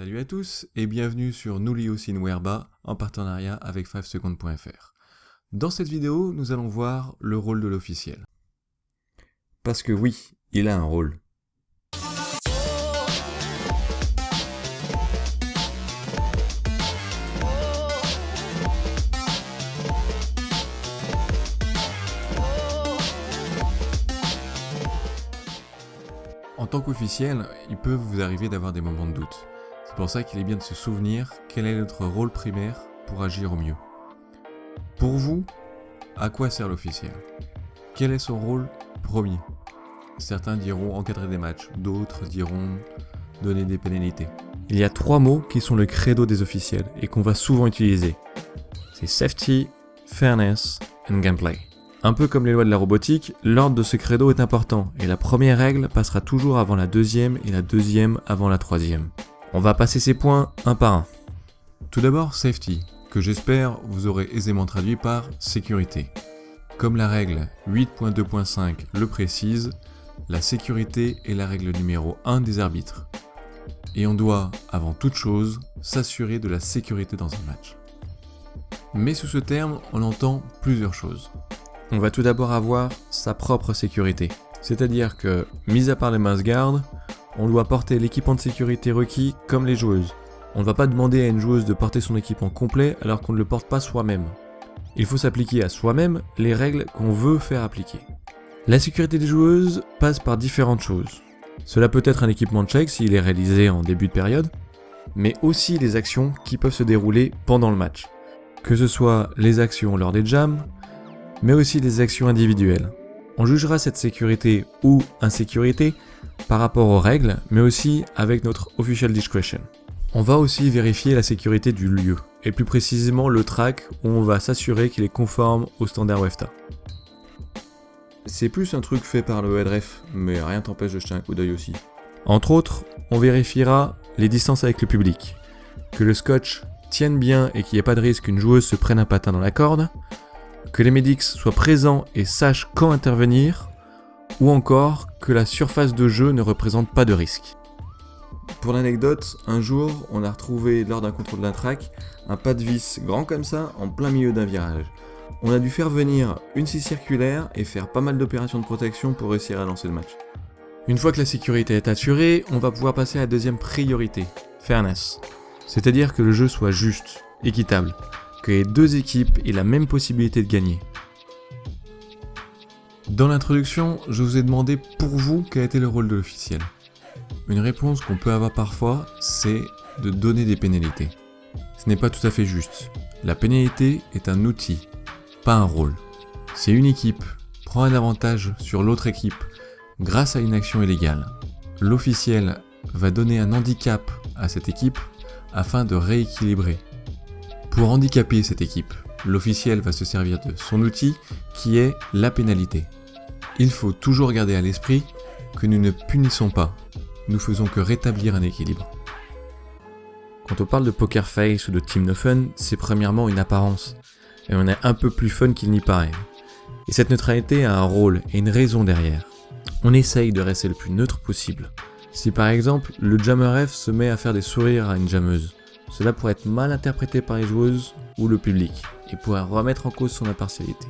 Salut à tous et bienvenue sur Nullius in Werba en partenariat avec 5seconds.fr. Dans cette vidéo, nous allons voir le rôle de l'officiel. Parce que oui, il a un rôle. En tant qu'officiel, il peut vous arriver d'avoir des moments de doute. C'est pour ça qu'il est bien de se souvenir quel est notre rôle primaire pour agir au mieux. Pour vous, à quoi sert l'officiel ? Quel est son rôle premier ? Certains diront encadrer des matchs, d'autres diront donner des pénalités. Il y a 3 mots qui sont le credo des officiels et qu'on va souvent utiliser. C'est safety, fairness and gameplay. Un peu comme les lois de la robotique, l'ordre de ce credo est important et la première règle passera toujours avant la deuxième et la deuxième avant la troisième. On va passer ces points un par un. Tout d'abord, safety, que j'espère vous aurez aisément traduit par sécurité. Comme la règle 8.2.5 le précise, la sécurité est la règle numéro 1 des arbitres. Et on doit, avant toute chose, s'assurer de la sécurité dans un match. Mais sous ce terme, on entend plusieurs choses. On va tout d'abord avoir sa propre sécurité. C'est-à-dire que, mis à part les mass guards, on doit porter l'équipement de sécurité requis comme les joueuses. On ne va pas demander à une joueuse de porter son équipement complet alors qu'on ne le porte pas soi-même. Il faut s'appliquer à soi-même les règles qu'on veut faire appliquer. La sécurité des joueuses passe par différentes choses. Cela peut être un équipement de check s'il est réalisé en début de période, mais aussi les actions qui peuvent se dérouler pendant le match. Que ce soit les actions lors des jams, mais aussi les actions individuelles. On jugera cette sécurité ou insécurité par rapport aux règles, mais aussi avec notre official discretion. On va aussi vérifier la sécurité du lieu, et plus précisément le track où on va s'assurer qu'il est conforme aux standards WEFTA. C'est plus un truc fait par le headref, mais rien t'empêche de jeter un coup d'œil aussi. Entre autres, on vérifiera les distances avec le public, que le scotch tienne bien et qu'il n'y ait pas de risque qu'une joueuse se prenne un patin dans la corde, que les medics soient présents et sachent quand intervenir, ou encore que la surface de jeu ne représente pas de risque. Pour l'anecdote, un jour, on a retrouvé lors d'un contrôle d'un track un pas de vis grand comme ça en plein milieu d'un virage. On a dû faire venir une scie circulaire et faire pas mal d'opérations de protection pour réussir à lancer le match. Une fois que la sécurité est assurée, on va pouvoir passer à la deuxième priorité, fairness. C'est-à-dire que le jeu soit juste, équitable, que les deux équipes aient la même possibilité de gagner. Dans l'introduction, je vous ai demandé pour vous quel était le rôle de l'officiel. Une réponse qu'on peut avoir parfois, c'est de donner des pénalités. Ce n'est pas tout à fait juste. La pénalité est un outil, pas un rôle. Si une équipe prend un avantage sur l'autre équipe grâce à une action illégale, l'officiel va donner un handicap à cette équipe afin de rééquilibrer. Pour handicaper cette équipe, l'officiel va se servir de son outil qui est la pénalité. Il faut toujours garder à l'esprit que nous ne punissons pas, nous faisons que rétablir un équilibre. Quand on parle de poker face ou de team no fun, c'est premièrement une apparence, et on est un peu plus fun qu'il n'y paraît. Et cette neutralité a un rôle et une raison derrière. On essaye de rester le plus neutre possible. Si par exemple, le jammer F se met à faire des sourires à une jammeuse, cela pourrait être mal interprété par les joueuses ou le public, et pourrait remettre en cause son impartialité.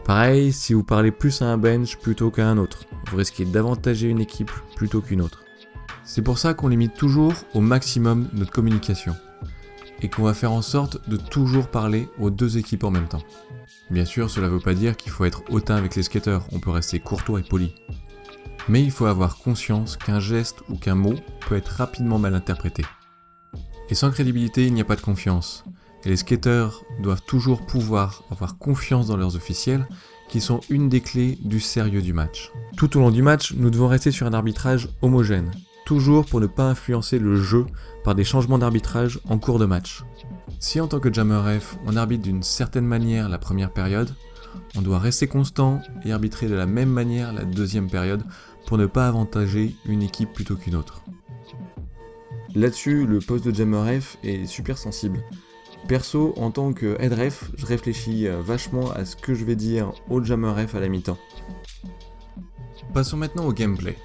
Pareil, si vous parlez plus à un bench plutôt qu'à un autre, vous risquez d'avantager une équipe plutôt qu'une autre. C'est pour ça qu'on limite toujours au maximum notre communication, et qu'on va faire en sorte de toujours parler aux deux équipes en même temps. Bien sûr, cela ne veut pas dire qu'il faut être hautain avec les skateurs, on peut rester courtois et poli. Mais il faut avoir conscience qu'un geste ou qu'un mot peut être rapidement mal interprété. Et sans crédibilité, il n'y a pas de confiance. Et les skateurs doivent toujours pouvoir avoir confiance dans leurs officiels, qui sont une des clés du sérieux du match. Tout au long du match, nous devons rester sur un arbitrage homogène, toujours pour ne pas influencer le jeu par des changements d'arbitrage en cours de match. Si en tant que jammer F, on arbitre d'une certaine manière la première période, on doit rester constant et arbitrer de la même manière la deuxième période pour ne pas avantager une équipe plutôt qu'une autre. Là-dessus, le poste de jammer F est super sensible. Perso, en tant que headref, je réfléchis vachement à ce que je vais dire au jammer F à la mi-temps. Passons maintenant au gameplay.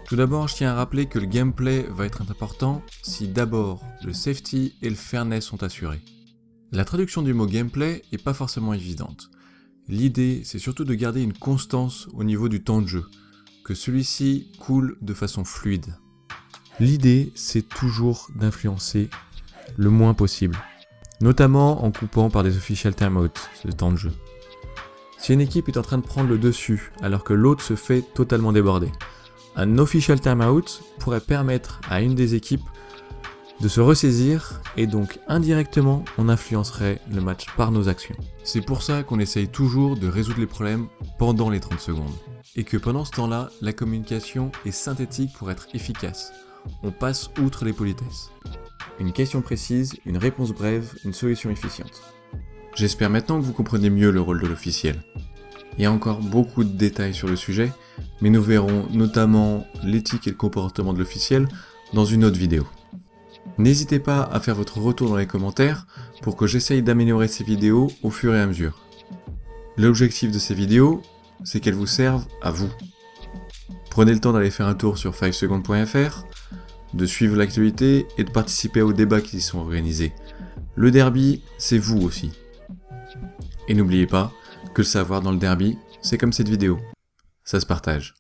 Tout d'abord, je tiens à rappeler que le gameplay va être important si d'abord le safety et le fairness sont assurés. La traduction du mot gameplay est pas forcément évidente. L'idée, c'est surtout de garder une constance au niveau du temps de jeu, que celui-ci coule de façon fluide. L'idée, c'est toujours d'influencer le moins possible, notamment en coupant par des official timeouts ce temps de jeu. Si une équipe est en train de prendre le dessus alors que l'autre se fait totalement déborder, un official timeout pourrait permettre à une des équipes de se ressaisir et donc indirectement on influencerait le match par nos actions. C'est pour ça qu'on essaye toujours de résoudre les problèmes pendant les 30 secondes. Et que pendant ce temps-là, la communication est synthétique pour être efficace. On passe outre les politesses. Une question précise, une réponse brève, une solution efficiente. J'espère maintenant que vous comprenez mieux le rôle de l'officiel. Il y a encore beaucoup de détails sur le sujet, mais nous verrons notamment l'éthique et le comportement de l'officiel dans une autre vidéo. N'hésitez pas à faire votre retour dans les commentaires pour que j'essaye d'améliorer ces vidéos au fur et à mesure. L'objectif de ces vidéos, c'est qu'elles vous servent à vous. Prenez le temps d'aller faire un tour sur 5seconds.fr, de suivre l'actualité et de participer aux débats qui y sont organisés. Le derby, c'est vous aussi. Et n'oubliez pas que le savoir dans le derby, c'est comme cette vidéo. Ça se partage.